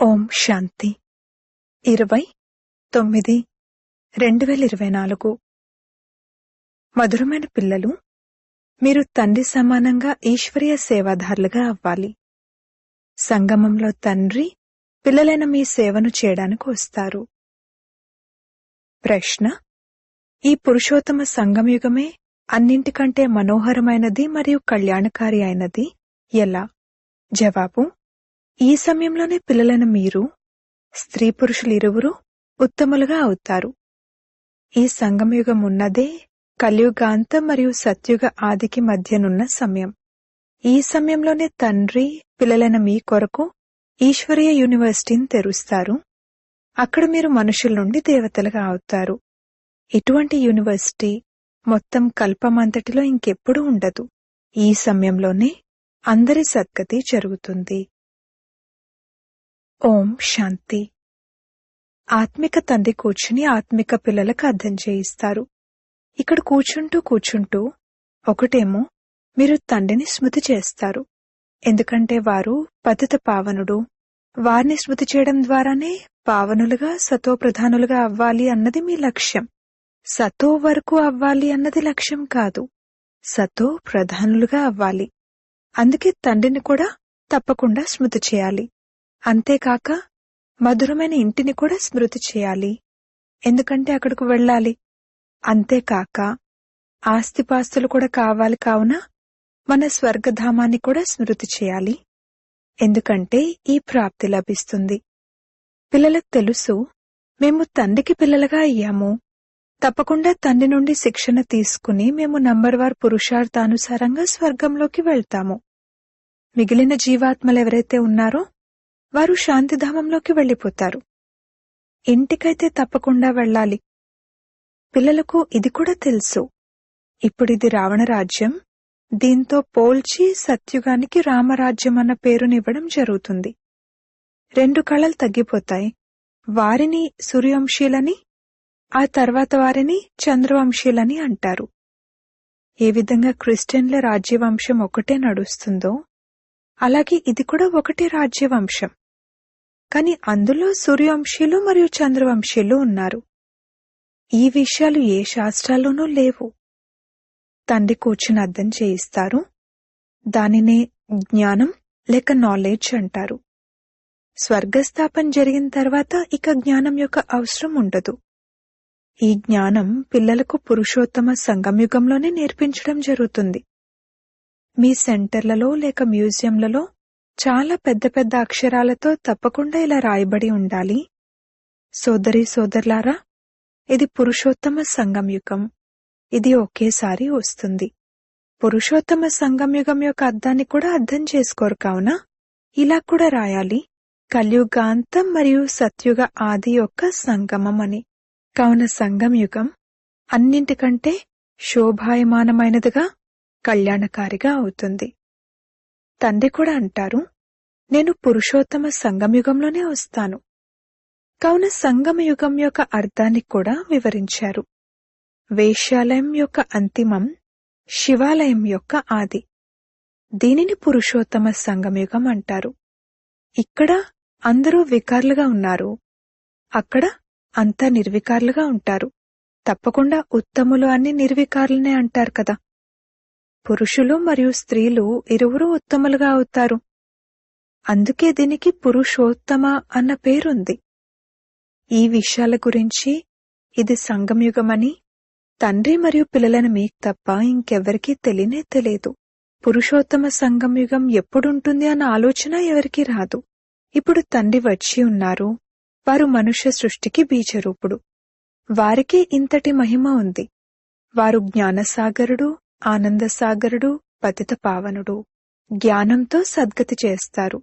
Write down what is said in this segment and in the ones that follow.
ఓం శాంతి 20/9/2024 మధురమైన పిల్లలు, మీరు తండ్రి సమానంగా ఈశ్వరీయ సేవాదారులుగా అవ్వాలి. సంగమంలో తండ్రి పిల్లలైన మీ సేవను చేయడానికి వస్తారు. ప్రశ్న: ఈ పురుషోత్తమ సంగమయుగమే అన్నింటికంటే మనోహరమైనది మరియు కళ్యాణకారి అయినది ఎలా? జవాబు: ఈ సమయంలోనే పిల్లలైన మీరు, స్త్రీ పురుషులిరువురూ ఉత్తములుగా అవుతారు. ఈ సంగమయుగం ఉన్నదే కలియుగాంత మరియు సత్యుగ ఆదికి మధ్యనున్న సమయం. ఈ సమయంలోనే తండ్రి పిల్లలైన మీ కొరకు ఈశ్వరీయ యూనివర్సిటీని తెరుస్తారు. అక్కడ మీరు మనుషుల నుండి దేవతలుగా అవుతారు. ఇటువంటి యూనివర్సిటీ మొత్తం కల్పమంతటిలో ఇంకెప్పుడూ ఉండదు. ఈ సమయంలోనే అందరి సద్గతి జరుగుతుంది. ఓం శాంతి. ఆత్మిక తండ్రి కూర్చుని ఆత్మిక పిల్లలకు అర్థం చేయిస్తారు. ఇక్కడ కూర్చుంటూ ఒకటేమో మీరు తండ్రిని స్మృతి చేస్తారు, ఎందుకంటే వారు పతిత పావనుడు. వారిని స్మృతి చేయడం ద్వారానే పావనులుగా సతోప్రధానులుగా అవ్వాలి అన్నది మీ లక్ష్యం. సతో వరకు అవ్వాలి అన్నది లక్ష్యం కాదు, సతో ప్రధానులుగా అవ్వాలి. అందుకే తండ్రిని కూడా తప్పకుండా స్మృతి చేయాలి. అంతేకాక మధురమైన ఇంటిని కూడా స్మృతి చేయాలి, ఎందుకంటే అక్కడకు వెళ్ళాలి. అంతేకాక ఆస్తిపాస్తులు కూడా కావాలి, కావున మన స్వర్గధామాన్ని కూడా స్మృతి చేయాలి, ఎందుకంటే ఈ ప్రాప్తి లభిస్తుంది. పిల్లలకు తెలుసు, మేము తండ్రికి పిల్లలుగా అయ్యాము. తప్పకుండా తండ్రి నుండి శిక్షణ తీసుకుని మేము నంబర్వార్ పురుషార్థానుసారంగా స్వర్గంలోకి వెళ్తాము. మిగిలిన జీవాత్మలెవరైతే ఉన్నారో వారు శాంతిధామంలోకి వెళ్ళిపోతారు. ఇంటికైతే తప్పకుండా వెళ్ళాలి. పిల్లలకు ఇది కూడా తెలుసు, ఇప్పుడిది రావణరాజ్యం, దీంతో పోల్చి సత్యుగానికి రామరాజ్యం అన్న పేరునివ్వడం జరుగుతుంది. 2 కళలు తగ్గిపోతాయి. వారిని సూర్యవంశీయులని, ఆ తర్వాత వారిని చంద్రవంశీయులని అంటారు. ఏ విధంగా క్రిస్టియన్ల రాజ్యవంశం ఒకటే నడుస్తుందో అలాగే ఇది కూడా ఒకటే రాజ్యవంశం. కాని అందులో సూర్యవంశీయులు మరియు చంద్రవంశీయులు ఉన్నారు. ఈ విషయాలు ఏ శాస్త్రాల్లోనూ లేవు. తండ్రి కూర్చుని అర్థం చేయిస్తారు. దానినే జ్ఞానం లేక నాలెడ్జ్ అంటారు. స్వర్గస్థాపన జరిగిన తర్వాత ఇక జ్ఞానం యొక్క అవసరం ఉండదు. ఈ జ్ఞానం పిల్లలకు పురుషోత్తమ సంగమయుగంలోనే నేర్పించడం జరుగుతుంది. మీ సెంటర్లలో లేక మ్యూజియంలలో చాలా పెద్ద పెద్ద అక్షరాలతో తప్పకుండా ఇలా రాయబడి ఉండాలి: సోదరీ సోదరులారా, ఇది పురుషోత్తమ సంగమయుగం. ఇది ఒకేసారి వస్తుంది. పురుషోత్తమ సంగమయుగం యొక్క అర్థాన్ని కూడా అర్థం చేసుకోరు, కావున ఇలా కూడా రాయాలి: కలియుగాంతం మరియు సత్యుగ ఆది యొక్క సంగమం అని. కావున సంగమయుగం అన్నింటికంటే శోభాయమానమైనదిగా, కళ్యాణకారిగా అవుతుంది. తండ్రి కూడా అంటారు, నేను పురుషోత్తమ సంగమయుగంలోనే వస్తాను. కావున సంగమయుగం యొక్క అర్థాన్ని కూడా వివరించారు. వేశ్యాలయం యొక్క అంతిమం, శివాలయం యొక్క ఆది. దీనిని పురుషోత్తమ సంగమయుగం అంటారు. ఇక్కడ అందరూ వికారులుగా ఉన్నారు, అక్కడ అంతా నిర్వికారులుగా ఉంటారు. తప్పకుండా ఉత్తములు అన్ని నిర్వికారులనే అంటారు కదా. పురుషులు మరియు స్త్రీలు ఇరువురూ ఉత్తములుగా అవుతారు. అందుకే దీనికి పురుషోత్తమ అన్న పేరుంది. ఈ విషయాల గురించి ఇది సంగమయుగమని తండ్రి మరియు పిల్లలను మీకు తప్ప ఇంకెవ్వరికీ తెలియనే తెలియదు. పురుషోత్తమ సంగమయుగం ఎప్పుడుంటుంది అన్న ఆలోచన ఎవరికీ రాదు. ఇప్పుడు తండ్రి వచ్చి ఉన్నారు. వారు మనుష్య సృష్టికి బీజరూపుడు. వారికి ఇంతటి మహిమ ఉంది. వారు జ్ఞానసాగరుడు, ఆనందసాగరుడు, పతిత పావనుడు. జ్ఞానంతో సద్గతి చేస్తారు.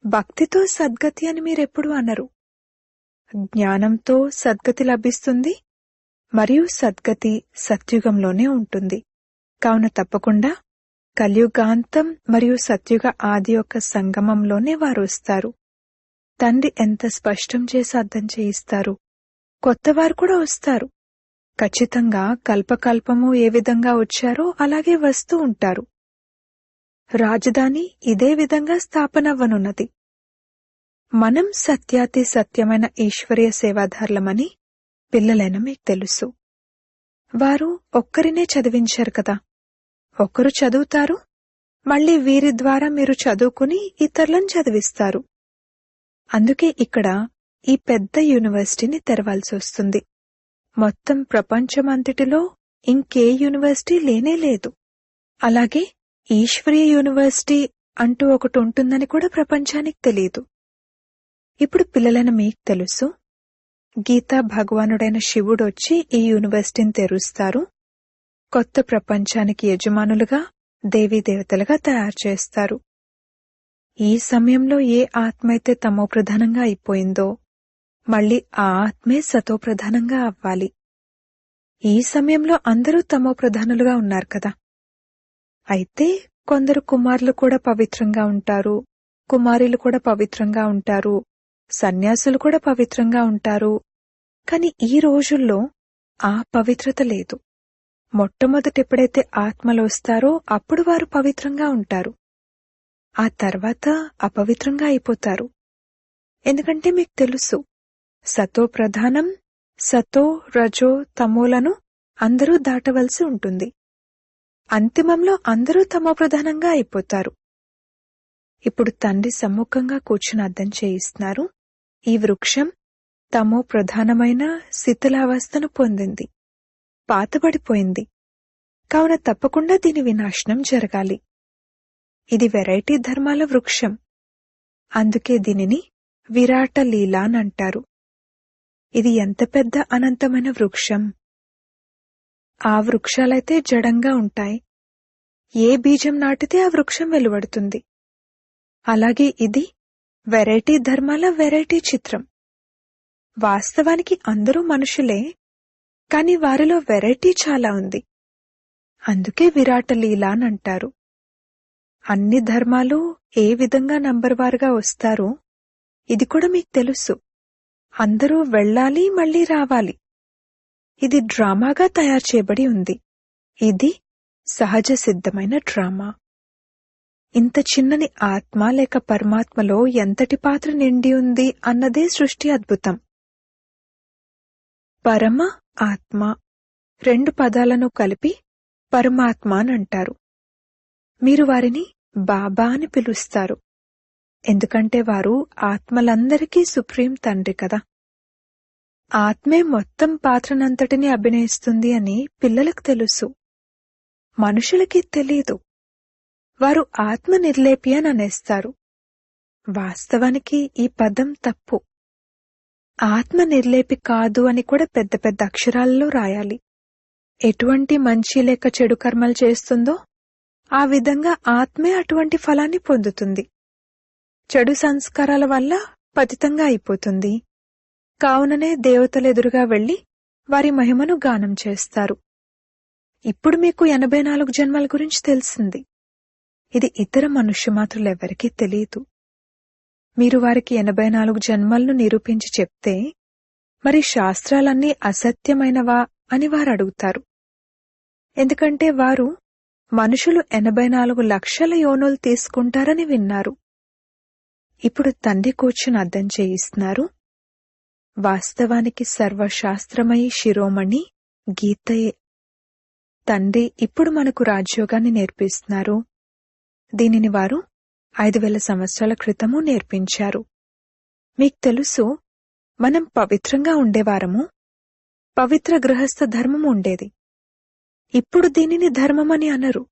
భక్తితో సద్గతి అని మీరెప్పుడు అనరు. జ్ఞానంతో సద్గతి లభిస్తుంది మరియు సద్గతి సత్యుగంలోనే ఉంటుంది. కావున తప్పకుండా కలియుగాంతం మరియు సత్యుగ ఆది యొక్క సంగమంలోనే వారు వస్తారు. తండ్రి ఎంత స్పష్టం చేసి అర్థం చేయిస్తారు. కొత్తవారు కూడా వస్తారు. ఖచ్చితంగా కల్పకల్పము ఏ విధంగా వచ్చారో అలాగే వస్తూ ఉంటారు. రాజధాని ఇదే విధంగా స్థాపనవ్వనున్నది. మనం సత్యాతి సత్యమైన ఈశ్వరీయ సేవాదారులమని పిల్లలైన మీకు తెలుసు. వారు ఒక్కరినే చదివించారు కదా, ఒకరు చదువుతారు, మళ్ళీ వీరి ద్వారా మీరు చదువుకుని ఇతరులను చదివిస్తారు. అందుకే ఇక్కడ ఈ పెద్ద యూనివర్సిటీని తెరవాల్సి వస్తుంది. మొత్తం ప్రపంచమంతటిలో ఇంకే యూనివర్సిటీ లేనేలేదు. అలాగే ఈశ్వరీయ యూనివర్సిటీ అంటూ ఒకటి ఉంటుందని కూడా ప్రపంచానికి తెలియదు. ఇప్పుడు పిల్లలైన మీకు తెలుసు, గీతా భగవానుడైన శివుడొచ్చి ఈ యూనివర్సిటీని తెరుస్తారు, కొత్త ప్రపంచానికి యజమానులుగా దేవీదేవతలుగా తయారు చేస్తారు. ఈ సమయంలో ఏ ఆత్మ అయితే తమోప్రధానంగా అయిపోయిందో మళ్ళీ ఆ ఆత్మే సతోప్రధానంగా అవ్వాలి. ఈ సమయంలో అందరూ తమోప్రధానులుగా ఉన్నారు కదా. అయితే కొందరు కుమారులు కూడా పవిత్రంగా ఉంటారు, కుమారులు కూడా పవిత్రంగా ఉంటారు, సన్యాసులు కూడా పవిత్రంగా ఉంటారు. కాని ఈ రోజుల్లో ఆ పవిత్రత లేదు. మొట్టమొదటెప్పుడైతే ఆత్మలు వస్తారో అప్పుడు వారు పవిత్రంగా ఉంటారు. ఆ తర్వాత అపవిత్రంగా అయిపోతారు. ఎందుకంటే మీకు తెలుసు, సతో ప్రధానం, సతో రజో తమోలను అందరూ దాటవలసి ఉంటుంది. అంతిమంలో అందరూ తమో ప్రధానంగా అయిపోతారు. ఇప్పుడు తండ్రి సమ్ముఖంగా కూర్చుని అర్థం చేయిస్తున్నారు, ఈ వృక్షం తమో ప్రధానమైన శిథిలావస్థను పొందింది, పాతబడిపోయింది. కావున తప్పకుండా దీని వినాశనం జరగాలి. ఇది వెరైటీ ధర్మాల వృక్షం. అందుకే దీనిని విరాట లీల అంటారు. ఇది ఎంత పెద్ద అనంతమైన వృక్షం. ఆ వృక్షాలైతే జడంగా ఉంటాయి. ఏ బీజం నాటితే ఆ వృక్షం వెలువడుతుంది. అలాగే ఇది వెరైటీ ధర్మాల వెరైటీ చిత్రం. వాస్తవానికి అందరూ మనుషులే, కాని వారిలో వెరైటీ చాలా ఉంది. అందుకే విరాట లీల అంటారు. అన్ని ధర్మాలు ఏ విధంగా నంబర్వారుగా వస్తారో ఇది కూడా మీకు తెలుసు. అందరూ వెళ్ళాలి, మళ్లీ రావాలి. ఇది డ్రామాగా తయారు చేయబడి ఉంది. ఇది సహజ సిద్ధమైన డ్రామా. ఇంత చిన్నని ఆత్మ లేక పరమాత్మలో ఎంతటి పాత్ర నిండి ఉంది అన్నదే సృష్టి అద్భుతం. పరమ ఆత్మ 2 పదాలను కలిపి పరమాత్మ అనంటారు. మీరు వారిని బాబా అని పిలుస్తారు. ఎందుకంటే వారు ఆత్మలందరికీ సుప్రీం తండ్రి కదా. ఆత్మే మొత్తం పాత్రనంతటినీ అభినయిస్తుంది అని పిల్లలకు తెలుసు, మనుషులకి తెలీదు. వారు ఆత్మ నిర్లేపి అని అనేస్తారు. వాస్తవానికి ఈ పదం తప్పు. ఆత్మ నిర్లేపి కాదు అని కూడా పెద్ద పెద్ద అక్షరాలలో రాయాలి. ఎటువంటి మంచి లేక చెడు కర్మలు చేస్తుందో ఆ విధంగా ఆత్మే అటువంటి ఫలాన్ని పొందుతుంది. చెడు సంస్కారాల వల్ల పతితంగా అయిపోతుంది. కావుననే దేవతలు ఎదురుగా వెళ్లి వారి మహిమను గానం చేస్తారు. ఇప్పుడు మీకు 84 జన్మల గురించి తెలిసింది. ఇది ఇతర మనుష్యమాతృలెవరికీ తెలియదు. మీరు వారికి 84 జన్మలను నిరూపించి చెప్తే మరి శాస్త్రాలన్నీ అసత్యమైనవా అని వారు అడుగుతారు. ఎందుకంటే వారు మనుషులు 84 లక్షల యోనులు తీసుకుంటారని విన్నారు. ఇప్పుడు తండ్రి కూర్చుని అర్థం చేయిస్తున్నారు, వాస్తవానికి సర్వశాస్త్రమయి శిరోమణి గీతయే. తండ్రి ఇప్పుడు మనకు రాజయోగాన్ని నేర్పిస్తున్నారు. దీనిని వారు 5000 సంవత్సరాల క్రితము నేర్పించారు. మీకు తెలుసు, మనం పవిత్రంగా ఉండేవారము. పవిత్ర గృహస్థ ధర్మం ఉండేది. ఇప్పుడు దీనిని ధర్మమని అనరు.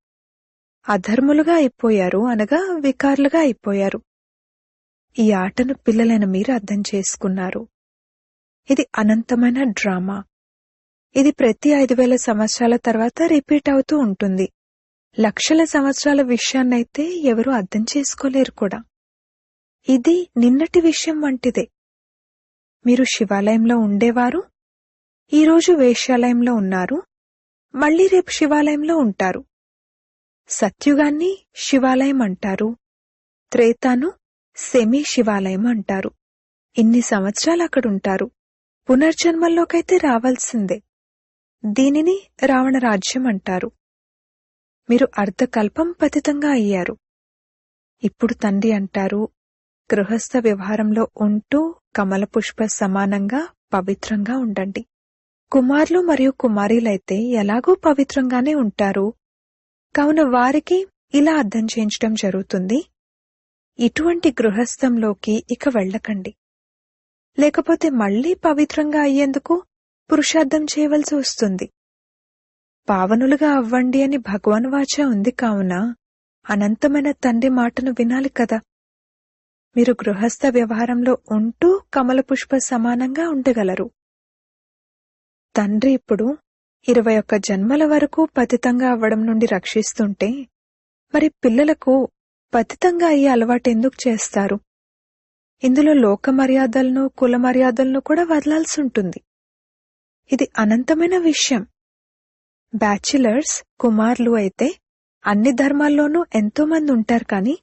అధర్ములుగా అయిపోయారు, అనగా వికారులుగా అయిపోయారు. ఈ ఆటను పిల్లలైన మీరు అర్థం చేసుకున్నారు. ఇది అనంతమైన డ్రామా. ఇది ప్రతి 5000 సంవత్సరాల తర్వాత రిపీట్ అవుతూ ఉంటుంది. లక్షల సంవత్సరాల విషయాన్నైతే ఎవరూ అర్థం చేసుకోలేరు కూడా. ఇది నిన్నటి విషయం వంటిదే. మీరు శివాలయంలో ఉండేవారు, ఈరోజు వేశ్యాలయంలో ఉన్నారు, మళ్లీ రేపు శివాలయంలో ఉంటారు. సత్యుగాన్ని శివాలయం అంటారు, త్రేతాను సెమీ శివాలయం అంటారు. ఇన్ని సంవత్సరాలు అక్కడుంటారు. పునర్జన్మల్లోకైతే రావాల్సిందే. దీనిని రావణ రాజ్యం అంటారు. మీరు అర్ధకల్పం పతితంగా అయ్యారు. ఇప్పుడు తండ్రి అంటారు, గృహస్థ వ్యవహారంలో ఉంటూ కమలపుష్ప సమానంగా పవిత్రంగా ఉండండి. కుమారులు మరియు కుమారీలైతే ఎలాగూ పవిత్రంగానే ఉంటారు. కావున వారికి ఇలా అర్థం చేయించడం జరుగుతుంది, ఇటువంటి గృహస్థంలోకి ఇక వెళ్ళకండి. లేకపోతే మళ్లీ పవిత్రంగా అయ్యేందుకు పురుషార్థం చేయవలసి వస్తుంది. పావనులుగా అవ్వండి అని భగవాన్ వాచ ఉంది. కావున అనంతమైన తండ్రి మాటను వినాలి కదా. మీరు గృహస్థ వ్యవహారంలో ఉంటూ కమలపుష్ప సమానంగా ఉండగలరు. తండ్రి ఇప్పుడు 21 జన్మల వరకు పతితంగా అవ్వడం నుండి రక్షిస్తుంటే మరి పిల్లలకు పతితంగా అయ్యే అలవాటెందుకు చేస్తారు? ఇందులో లోక మర్యాదలను, కుల మర్యాదలను కూడా వదలాల్సి ఉంటుంది. ఇది అనంతమైన విషయం. బ్యాచిలర్స్ కుమారులు అయితే అన్ని ధర్మాల్లోనూ ఎంతో మంది ఉంటారు, కానీ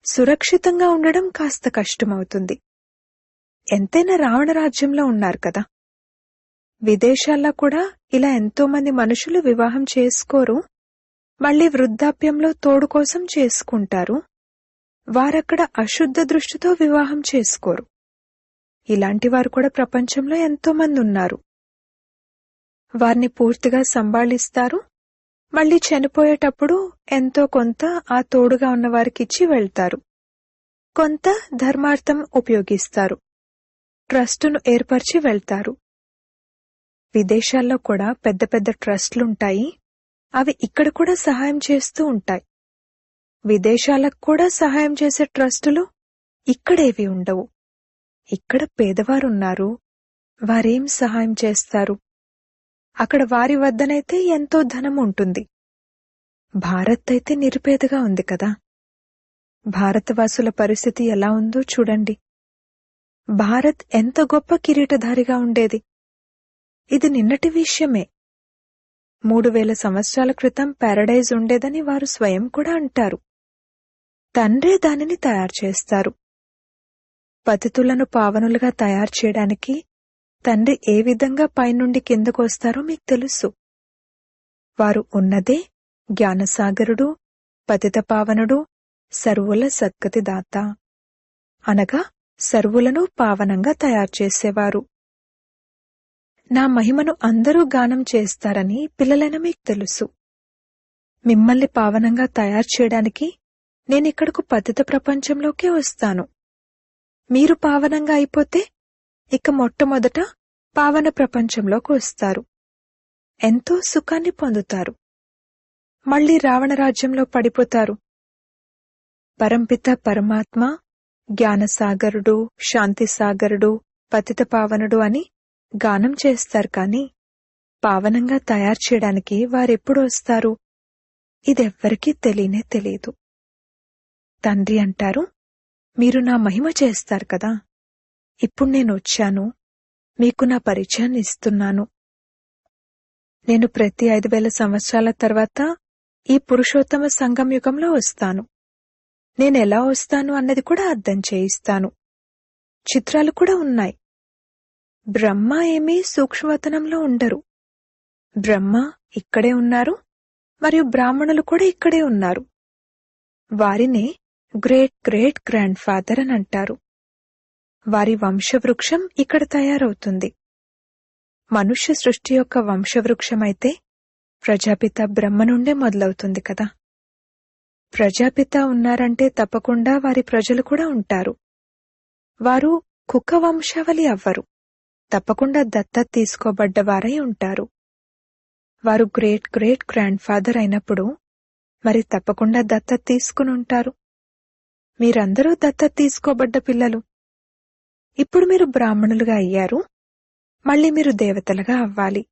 సురక్షితంగా ఉండడం కాస్త కష్టమవుతుంది. ఎంతైనా రావణ రాజ్యంలో ఉన్నారు కదా. విదేశాల్లో కూడా ఇలా ఎంతో మంది మనుషులు వివాహం చేసుకోరు, మళ్లీ వృద్ధాప్యంలో తోడు కోసం చేసుకుంటారు. వారక్కడ అశుద్ధ దృష్టితో వివాహం చేసుకోరు. ఇలాంటి వారు కూడా ప్రపంచంలో ఎంతో మంది ఉన్నారు. వారిని పూర్తిగా సంభాళిస్తారు, మళ్లీ చనిపోయేటప్పుడు ఎంతో కొంత ఆ తోడుగా ఉన్నవారికిచ్చి వెళ్తారు. కొంత ధర్మార్థం ఉపయోగిస్తారు, ట్రస్టును ఏర్పరిచి వెళ్తారు. విదేశాల్లో కూడా పెద్ద పెద్ద ట్రస్టులుంటాయి. అవి ఇక్కడ కూడా సహాయం చేస్తూ ఉంటాయి. విదేశాలకు కూడా సహాయం చేసే ట్రస్టులు ఇక్కడేవి ఉండవు. ఇక్కడ పేదవారున్నారు, వారేం సహాయం చేస్తారు? అక్కడ వారి వద్దనైతే ఎంతో ధనం ఉంటుంది. భారత్ అయితే నిరుపేదగా ఉంది కదా. భారతవాసుల పరిస్థితి ఎలా ఉందో చూడండి. భారత్ ఎంత గొప్ప కిరీటధారిగా ఉండేది. ఇది నిన్నటి విషయమే. 3000 సంవత్సరాల క్రితం పారడైజ్ ఉండేదని వారు స్వయం కూడా అంటారు. తండ్రే దానిని తయారు చేస్తారు. పతితులను పావనులుగా తయారు చేయడానికి తండ్రి ఏ విధంగా పైనుండి కిందకొస్తారో మీకు తెలుసు. వారు ఉన్నదే జ్ఞానసాగరుడు, పతిత పావనుడు, సర్వుల సద్గతిదాత, అనగా సర్వులను పావనంగా తయారు చేసేవారు. నా మహిమను అందరూ గానం చేస్తారని పిల్లలైన మీకు తెలుసు. మిమ్మల్ని పావనంగా తయారు చేయడానికి నేనిక్కడకు పతిత ప్రపంచంలోకే వస్తాను. మీరు పావనంగా అయిపోతే ఇక మొట్టమొదట పావన ప్రపంచంలోకి వస్తారు. ఎంతో సుఖాన్ని పొందుతారు. మళ్లీ రావణ రాజ్యంలో పడిపోతారు. పరంపిత పరమాత్మ జ్ఞానసాగరుడు, శాంతిసాగరుడు, పతిత పావనుడు అని గానం చేస్తారు, కాని పావనంగా తయారు చేయడానికి వారెప్పుడు వస్తారు? ఇదెవ్వరికీ తెలియనే తెలియదు. తండ్రి అంటారు, మీరు నా మహిమ చేస్తారు కదా. ఇప్పుడు నేనొచ్చాను, మీకు నా పరిచయాన్ని ఇస్తున్నాను. నేను ప్రతి 5000 సంవత్సరాల తర్వాత ఈ పురుషోత్తమ సంగం యుగంలో వస్తాను. నేనెలా వస్తాను అన్నది కూడా అర్థం చేయిస్తాను. చిత్రాలు కూడా ఉన్నాయి. బ్రహ్మ ఏమీ సూక్ష్మవతనంలో ఉండరు. బ్రహ్మ ఇక్కడే ఉన్నారు, మరియు బ్రాహ్మణులు కూడా ఇక్కడే ఉన్నారు. వారినే గ్రేట్ గ్రేట్ గ్రాండ్ ఫాదర్ అని అంటారు. వారి వంశవృక్షం ఇక్కడ తయారవుతుంది. మనుష్య సృష్టి యొక్క వంశవృక్షమైతే ప్రజాపిత బ్రహ్మ నుండే మొదలవుతుంది కదా. ప్రజాపిత ఉన్నారంటే తప్పకుండా వారి ప్రజలు కూడా ఉంటారు. వారు కుక్క వంశావళి అవ్వరు, తప్పకుండా దత్తత తీసుకోబడ్డవారై ఉంటారు. వారు గ్రేట్ గ్రేట్ గ్రాండ్ ఫాదర్ అయినప్పుడు మరి తప్పకుండా దత్తత తీసుకుని ఉంటారు. మీరందరూ దత్తత తీసుకోబడ్డ పిల్లలు. ఇప్పుడు మీరు బ్రాహ్మణులుగా అయ్యారు, మళ్లీ మీరు దేవతలుగా అవ్వాలి.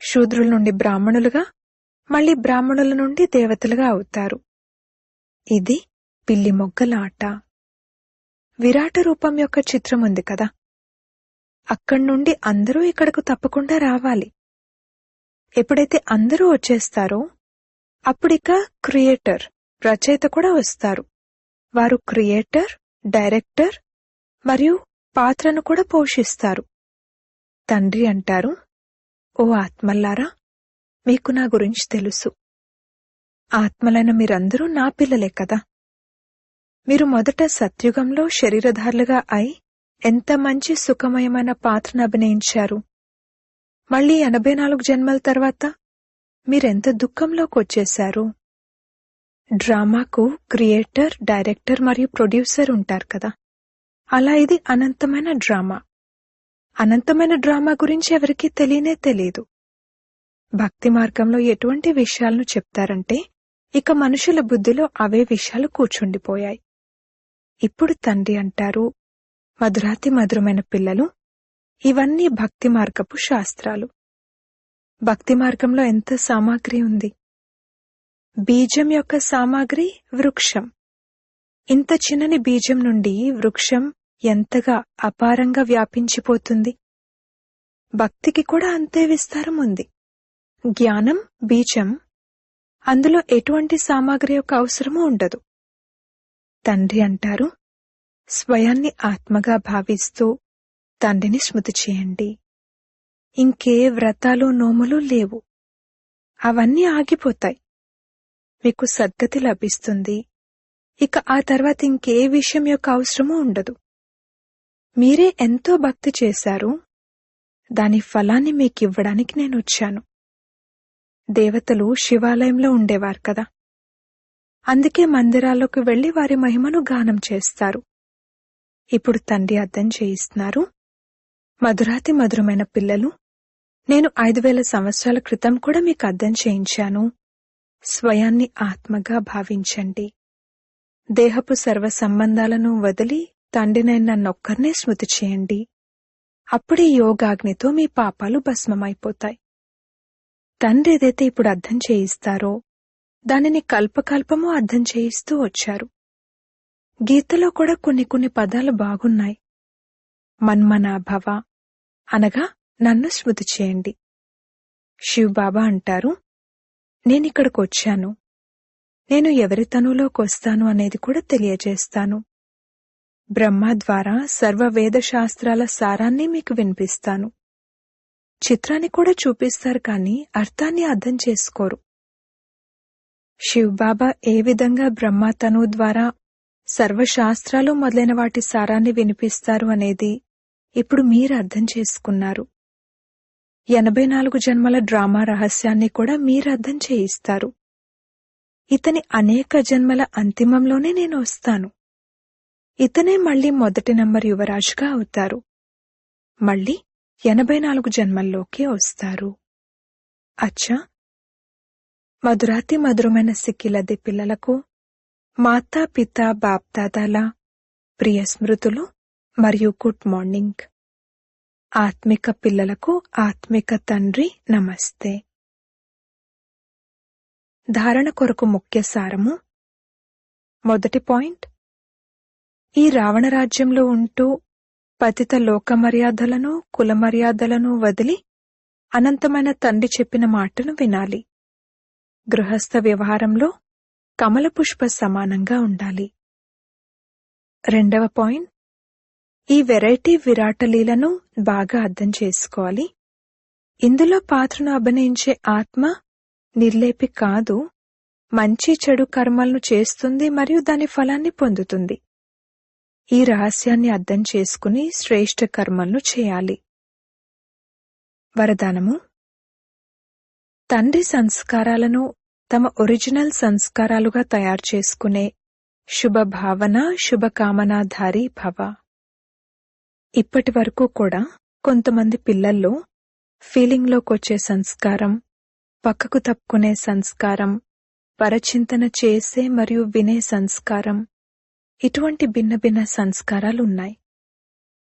శూద్రుల నుండి బ్రాహ్మణులుగా, మళ్లీ బ్రాహ్మణుల నుండి దేవతలుగా అవుతారు. ఇది పిల్లి మొగ్గల ఆట. విరాట రూపం యొక్క చిత్రం ఉంది కదా. అక్కడి నుండి అందరూ ఇక్కడకు తప్పకుండా రావాలి. ఎప్పుడైతే అందరూ వచ్చేస్తారో అప్పుడిక క్రియేటర్, రచయిత కూడా వస్తారు. వారు క్రియేటర్, డైరెక్టర్ మరియు పాత్రను కూడా పోషిస్తారు. తండ్రి అంటారు, ఓ ఆత్మల్లారా, మీకు నా గురించి తెలుసు. ఆత్మలైన మీరందరూ నా పిల్లలే కదా. మీరు మొదట సత్యుగంలో శరీరధారులుగా అయి ఎంత మంచి సుఖమయమైన పాత్రను అభినయించారు. మళ్ళీ 84 జన్మల తర్వాత మీరెంత దుఃఖంలోకొచ్చేశారు. డ్రామాకు క్రియేటర్, డైరెక్టర్ మరియు ప్రొడ్యూసర్ ఉంటారు కదా. అలా ఇది అనంతమైన డ్రామా. అనంతమైన డ్రామా గురించి ఎవరికీ తెలియనే తెలీదు. భక్తి మార్గంలో ఎటువంటి విషయాలను చెప్తారంటే ఇక మనుషుల బుద్ధిలో అవే విషయాలు కూర్చుండిపోయాయి. ఇప్పుడు తండ్రి అంటారు, మధురాతి మధురమైన పిల్లలు, ఇవన్నీ భక్తి మార్గపు శాస్త్రాలు. భక్తి మార్గంలో ఎంత సామాగ్రి ఉంది. బీజం యొక్క సామాగ్రి వృక్షం. ఇంత చిన్నని బీజం నుండి వృక్షం ఎంతగా అపారంగా వ్యాపించిపోతుంది. భక్తికి కూడా అంతే విస్తారం ఉంది. జ్ఞానం బీజం, అందులో ఎటువంటి సామాగ్రి యొక్క అవసరమూ ఉండదు. తండ్రి అంటారు, స్వయాన్ని ఆత్మగా భావిస్తూ తండ్రిని స్మృతి చేయండి. ఇంకే వ్రతాలు నోములు లేవు. అవన్నీ ఆగిపోతాయి. మీకు సద్గతి లభిస్తుంది. ఇక ఆ తర్వాత ఇంకే విషయం యొక్క అవసరమూ ఉండదు. మీరే ఎంతో భక్తి చేశారు. దాని ఫలాన్ని మీకివ్వడానికి నేనొచ్చాను. దేవతలు శివాలయంలో ఉండేవారు కదా. అందుకే మందిరాల్లోకి వెళ్లి వారి మహిమను గానం చేస్తారు. ఇప్పుడు తండ్రి అర్థం చేయిస్తున్నారు, మధురాతి మధురమైన పిల్లలు, నేను 5000 సంవత్సరాల క్రితం కూడా మీకు అర్థం చేయించాను. స్వయాన్ని ఆత్మగా భావించండి. దేహపు సర్వ సంబంధాలను వదిలి తండ్రినైన నన్నొక్కర్నే స్మృతి చేయండి. అప్పుడే యోగాగ్నితో మీ పాపాలు భస్మమైపోతాయి. తండ్రి ఏదైతే ఇప్పుడు అర్థం చేయిస్తారో దానిని కల్పకల్పము అర్థం చేయిస్తూ వచ్చారు. గీతలో కూడా కొన్ని పదాలు బాగున్నాయి. మన్మనాభవ అనగా నన్ను స్మృతి చేయండి. శివబాబా అంటారు, నేనిక్కడికొచ్చాను. నేను ఎవరి తనులోకొస్తాను అనేది కూడా తెలియజేస్తాను. బ్రహ్మ ద్వారా సర్వ వేదశాస్త్రాల సారాన్ని మీకు వినిపిస్తాను. చిత్రాన్ని కూడా చూపిస్తారు, కానీ అర్థాన్ని అర్థం చేసుకోరు. శివబాబా ఏ విధంగా బ్రహ్మ తను ద్వారా సర్వశాస్త్రాలు మొదలైన వాటి సారాన్ని వినిపిస్తారు అనేది ఇప్పుడు మీరు అర్థం చేసుకున్నారు. 84 జన్మల డ్రామా రహస్యాన్ని కూడా మీరు అర్థం చేయిస్తారు. ఇతని అనేక జన్మల అంతిమంలోనే నేను వస్తాను. ఇతనే మళ్లీ మొదటి నంబర్ యువరాజుగా అవుతారు. మళ్లీ 84 జన్మల్లోకి వస్తారు. అచ్చా, మధురాతి మధురమైన సిక్కిలది పిల్లలకు మాతా పిత బాప్దాదాల ప్రియ స్మృతులు మరియు గుడ్ మార్నింగ్. ఆత్మిక పిల్లలకు ఆత్మిక తండ్రి నమస్తే. ధారణ కొరకు ముఖ్య సారము. మొదటి పాయింట్, ఈ రావణరాజ్యంలో ఉంటూ పతిత లోక మర్యాదలను కుల మర్యాదలను వదిలి అనంతమైన తండ్రి చెప్పిన మాటను వినాలి. గృహస్థ వ్యవహారంలో కమల పుష్ప సమానంగా ఉండాలి. రెండవ పాయింట్, ఈ వెరైటీ విరాటలీలను బాగా అర్థం చేసుకోవాలి. ఇందులో పాత్రను అభినయించే ఆత్మ నిర్లేపి కాదు, మంచి చెడు కర్మలను చేస్తుంది మరియు దాని ఫలాన్ని పొందుతుంది. ఈ రహస్యాన్ని అర్థం చేసుకుని శ్రేష్ఠ కర్మలను చేయాలి. వరదానము. తండ్రి సంస్కారాలను తమ ఒరిజినల్ సంస్కారాలుగా తయారు చేసుకునే శుభభావన శుభకామనాధారి భవ. ఇప్పటి వరకు కూడా కొంతమంది పిల్లల్లో ఫీలింగ్లోకొచ్చే సంస్కారం, పక్కకు తప్పుకునే సంస్కారం, పరచింతన చేసే మరియు వినే సంస్కారం, ఇటువంటి భిన్న భిన్న సంస్కారాలున్నాయి.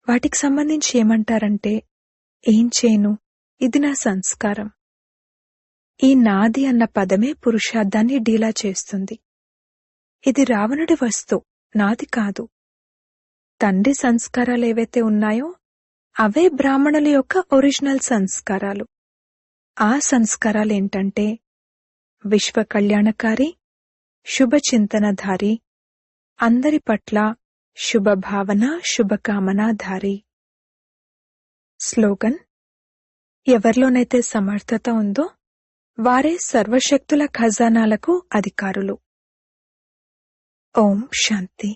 వాటికి సంబంధించి ఏమంటారంటే, ఏం చేయను, ఇది నా సంస్కారం. ఈ నాది అన్న పదమే పురుషార్థాన్ని డీలా చేస్తుంది. ఇది రావణుడి వస్తువు, నాది కాదు. తండ్రి సంస్కారాలేవైతే ఉన్నాయో అవే బ్రాహ్మణుల యొక్క ఒరిజినల్ సంస్కారాలు. ఆ సంస్కారాలేంటంటే విశ్వ కళ్యాణకారి, శుభచింతనధారి, అందరి పట్ల శుభభావన శుభకామనాధారి. స్లోగన్. ఎవరిలోనైతే సమర్థత ఉందో వారే సర్వశక్తుల ఖజానాలకు అధికారులు. ఓం శాంతి.